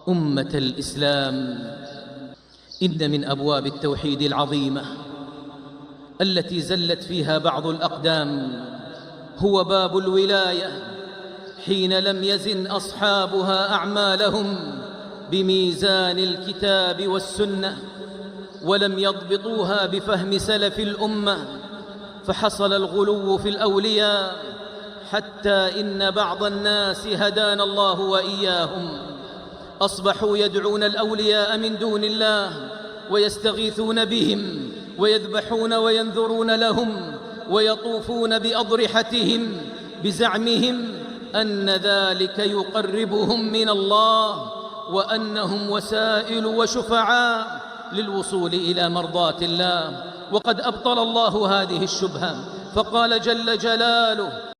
أمة الإسلام، إن من أبواب التوحيد العظيمة التي زلت فيها بعض الأقدام هو باب الولاية، حين لم يزن أصحابها أعمالهم بميزان الكتاب والسنة ولم يضبطوها بفهم سلف الأمة، فحصل الغلو في الأولياء حتى إن بعض الناس هدانا الله وإياهم أصبحوا يدعون الأولياء من دون الله ويستغيثون بهم ويذبحون وينذرون لهم ويطوفون بأضرحتهم بزعمهم أن ذلك يقربهم من الله وأنهم وسائل وشفعاء للوصول إلى مرضاة الله. وقد أبطل الله هذه الشبهة فقال جل جلاله: